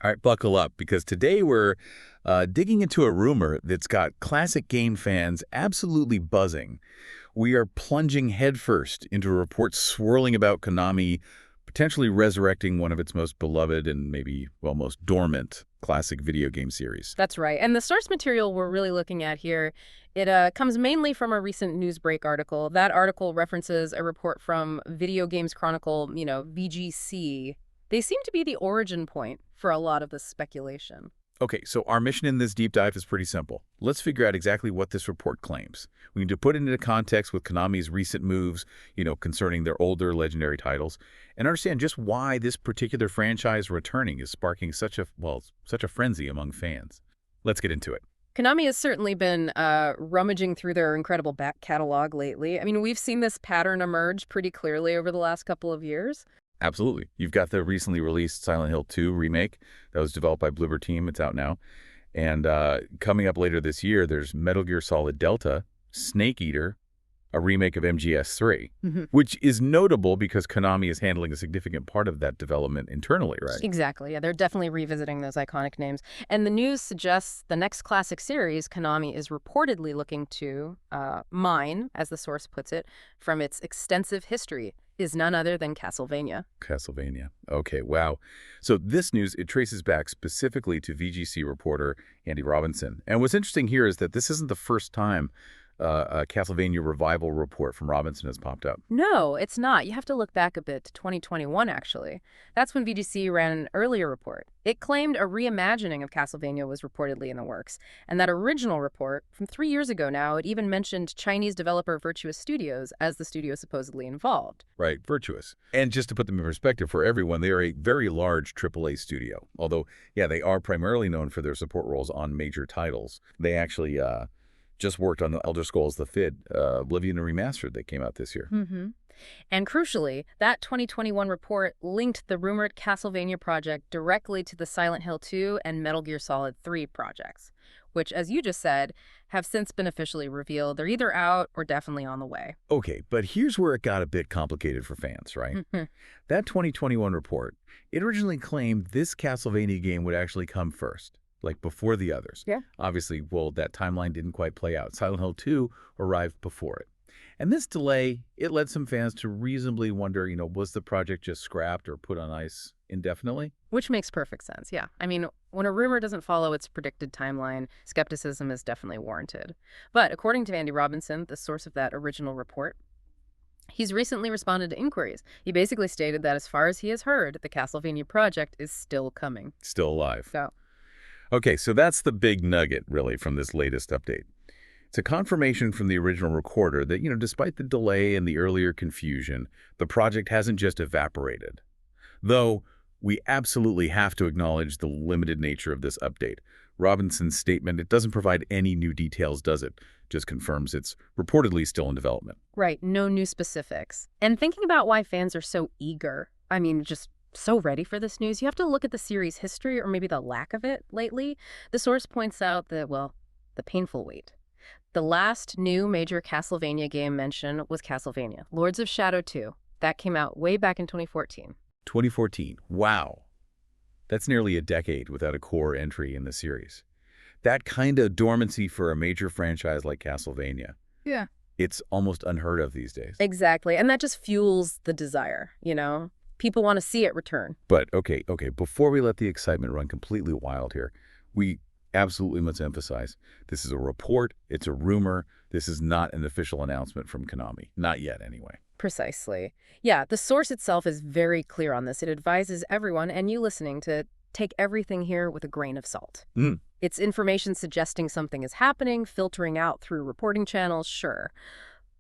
All right, buckle up, because today we're digging into a rumor that's got classic game fans absolutely buzzing. We are plunging headfirst into reports swirling about Konami potentially resurrecting one of its most beloved and maybe, well, most dormant classic video game series. That's right. And the source material we're really looking at here, it comes mainly from a recent Newsbreak article. That article references a report from Video Games Chronicle, VGC. They seem to be the origin point for a lot of this speculation. Okay, so our mission in this deep dive is pretty simple. Let's figure out exactly what this report claims. We need to put it into context with Konami's recent moves, concerning their older legendary titles, and understand just why this particular franchise returning is sparking such a frenzy among fans. Let's get into it. Konami has certainly been rummaging through their incredible back catalog lately. I mean, we've seen this pattern emerge pretty clearly over the last couple of years. Absolutely. You've got the recently released Silent Hill 2 remake that was developed by Bloober Team. It's out now. And coming up later this year, there's Metal Gear Solid Delta, Snake Eater, a remake of MGS3, which is notable because Konami is handling a significant part of that development internally, right? Exactly. Yeah, they're definitely revisiting those iconic names. And the news suggests the next classic series Konami is reportedly looking to mine, as the source puts it, from its extensive history is none other than Castlevania. Castlevania. Okay, wow. So this news, it traces back specifically to VGC reporter Andy Robinson. And what's interesting here is that this isn't the first time a Castlevania revival report from Robinson has popped up. No, it's not. You have to look back a bit to 2021, actually. That's when VGC ran an earlier report. It claimed a reimagining of Castlevania was reportedly in the works. And that original report, from 3 years ago now, it even mentioned Chinese developer Virtuous Studios as the studio supposedly involved. Right, Virtuous. And just to put them in perspective for everyone, they are a very large AAA studio. Although, yeah, they are primarily known for their support roles on major titles. They actually just worked on the Elder Scrolls The FID, Oblivion Remastered that came out this year. And crucially, that 2021 report linked the rumored Castlevania project directly to the Silent Hill 2 and Metal Gear Solid 3 projects, which, as you just said, have since been officially revealed. They're either out or definitely on the way. Okay, but here's where it got a bit complicated for fans, right? That 2021 report, it originally claimed this Castlevania game would actually come first, like before the others. Yeah. Obviously, well, that timeline didn't quite play out. Silent Hill 2 arrived before it. And this delay, it led some fans to reasonably wonder, was the project just scrapped or put on ice indefinitely? Which makes perfect sense, yeah. I mean, when a rumor doesn't follow its predicted timeline, skepticism is definitely warranted. But according to Andy Robinson, the source of that original report, he's recently responded to inquiries. He basically stated that as far as he has heard, the Castlevania project is still coming. Still alive. So, okay, so that's the big nugget, really, from this latest update. It's a confirmation from the original recorder that, despite the delay and the earlier confusion, the project hasn't just evaporated. Though, we absolutely have to acknowledge the limited nature of this update. Robinson's statement, it doesn't provide any new details, does it? Just confirms it's reportedly still in development. Right, no new specifics. And thinking about why fans are so eager, just so ready for this news, you have to look at the series' history, or maybe the lack of it, lately. The source points out that, the painful wait. The last new major Castlevania game mentioned was Castlevania, Lords of Shadow 2. That came out way back in 2014. 2014. Wow. That's nearly a decade without a core entry in the series. That kind of dormancy for a major franchise like Castlevania. Yeah. It's almost unheard of these days. Exactly. And that just fuels the desire, People want to see it return. But, okay, before we let the excitement run completely wild here, we absolutely must emphasize, this is a report, it's a rumor, this is not an official announcement from Konami. Not yet, anyway. Precisely. Yeah, the source itself is very clear on this. It advises everyone, and you listening, to take everything here with a grain of salt. It's information suggesting something is happening, filtering out through reporting channels, sure.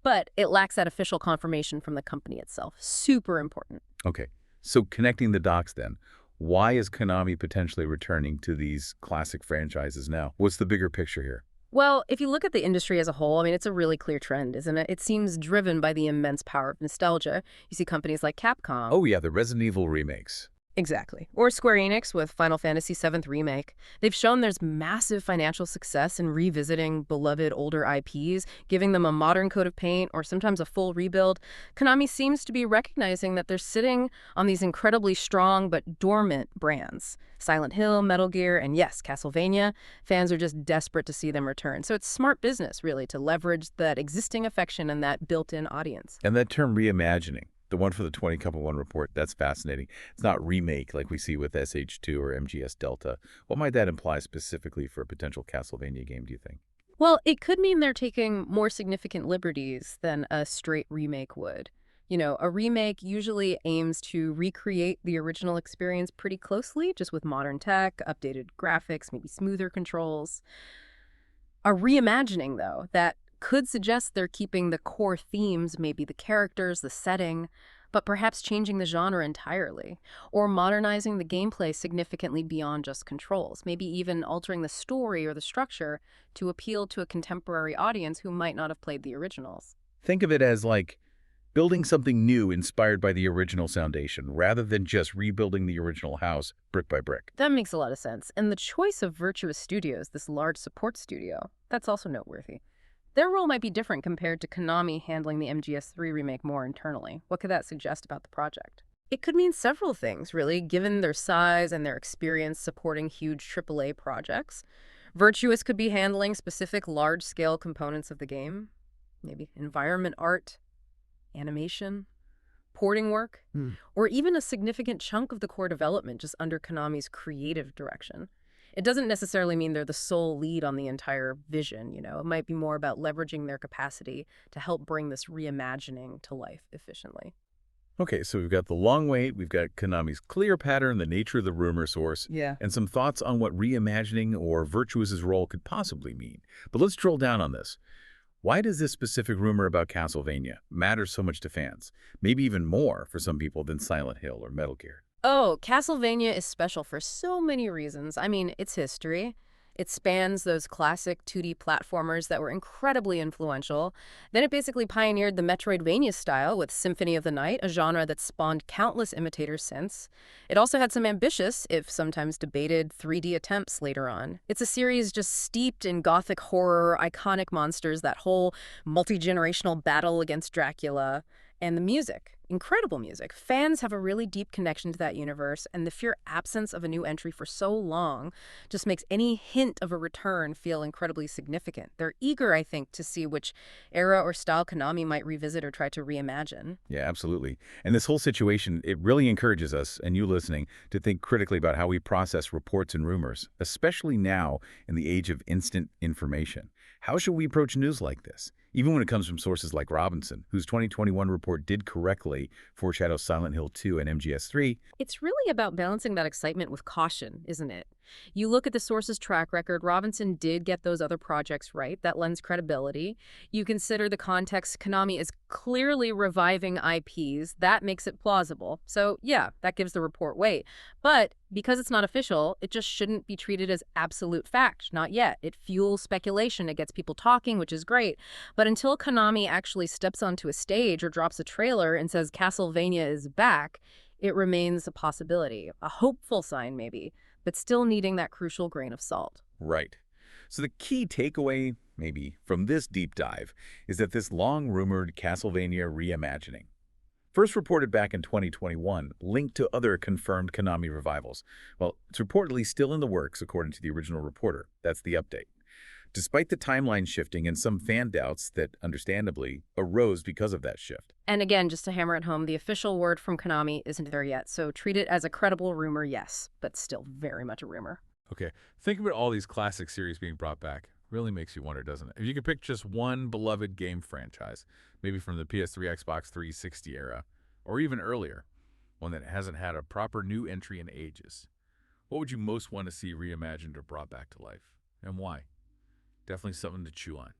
But it lacks that official confirmation from the company itself. Super important. Okay, so connecting the dots then. Why is Konami potentially returning to these classic franchises now? What's the bigger picture here? Well, if you look at the industry as a whole, it's a really clear trend, isn't it? It seems driven by the immense power of nostalgia. You see companies like Capcom. Oh yeah, the Resident Evil remakes. Exactly. Or Square Enix with Final Fantasy VII Remake. They've shown there's massive financial success in revisiting beloved older IPs, giving them a modern coat of paint or sometimes a full rebuild. Konami seems to be recognizing that they're sitting on these incredibly strong but dormant brands. Silent Hill, Metal Gear, and yes, Castlevania. Fans are just desperate to see them return. So it's smart business, really, to leverage that existing affection and that built-in audience. And that term reimagining, the one for the 2021 report, that's fascinating. It's not remake like we see with SH2 or MGS Delta. What might that imply specifically for a potential Castlevania game, do you think? Well, it could mean they're taking more significant liberties than a straight remake would. A remake usually aims to recreate the original experience pretty closely, just with modern tech, updated graphics, maybe smoother controls. A reimagining, though, that could suggest they're keeping the core themes, maybe the characters, the setting, but perhaps changing the genre entirely, or modernizing the gameplay significantly beyond just controls, maybe even altering the story or the structure to appeal to a contemporary audience who might not have played the originals. Think of it as like building something new inspired by the original foundation, rather than just rebuilding the original house brick by brick. That makes a lot of sense. And the choice of Virtuous Studios, this large support studio, that's also noteworthy. Their role might be different compared to Konami handling the MGS3 remake more internally. What could that suggest about the project? It could mean several things, really, given their size and their experience supporting huge AAA projects. Virtuous could be handling specific large-scale components of the game, maybe environment art, animation, porting work, or even a significant chunk of the core development just under Konami's creative direction. It doesn't necessarily mean they're the sole lead on the entire vision. It might be more about leveraging their capacity to help bring this reimagining to life efficiently. Okay, so we've got the long wait, we've got Konami's clear pattern, the nature of the rumor source, Yeah. and some thoughts on what reimagining or Virtuous's role could possibly mean. But let's drill down on this. Why does this specific rumor about Castlevania matter so much to fans? Maybe even more for some people than Silent Hill or Metal Gear. Oh, Castlevania is special for so many reasons. I mean, its history. It spans those classic 2D platformers that were incredibly influential. Then it basically pioneered the Metroidvania style with Symphony of the Night, a genre that's spawned countless imitators since. It also had some ambitious, if sometimes debated, 3D attempts later on. It's a series just steeped in gothic horror, iconic monsters, that whole multi-generational battle against Dracula, and the music. Incredible music. Fans have a really deep connection to that universe, and the sheer absence of a new entry for so long just makes any hint of a return feel incredibly significant. They're eager, I think, to see which era or style Konami might revisit or try to reimagine. Yeah, absolutely. And this whole situation, it really encourages us, and you listening, to think critically about how we process reports and rumors, especially now in the age of instant information. How should we approach news like this? Even when it comes from sources like Robinson, whose 2021 report did correctly foreshadow Silent Hill 2 and MGS3. It's really about balancing that excitement with caution, isn't it? You look at the source's track record, Robinson did get those other projects right. That lends credibility. You consider the context, Konami is clearly reviving IPs. That makes it plausible. So yeah, that gives the report weight. But because it's not official, it just shouldn't be treated as absolute fact. Not yet. It fuels speculation. It gets people talking, which is great. But until Konami actually steps onto a stage or drops a trailer and says Castlevania is back, it remains a possibility, a hopeful sign maybe, but still needing that crucial grain of salt. Right. So the key takeaway, maybe, from this deep dive is that this long-rumored Castlevania reimagining, first reported back in 2021, linked to other confirmed Konami revivals. Well, it's reportedly still in the works, according to the original reporter. That's the update. Despite the timeline shifting and some fan doubts that, understandably, arose because of that shift. And again, just to hammer it home, the official word from Konami isn't there yet, so treat it as a credible rumor, yes, but still very much a rumor. Okay, think about all these classic series being brought back. Really makes you wonder, doesn't it? If you could pick just one beloved game franchise, maybe from the PS3, Xbox 360 era, or even earlier, one that hasn't had a proper new entry in ages, what would you most want to see reimagined or brought back to life, and why? Definitely something to chew on.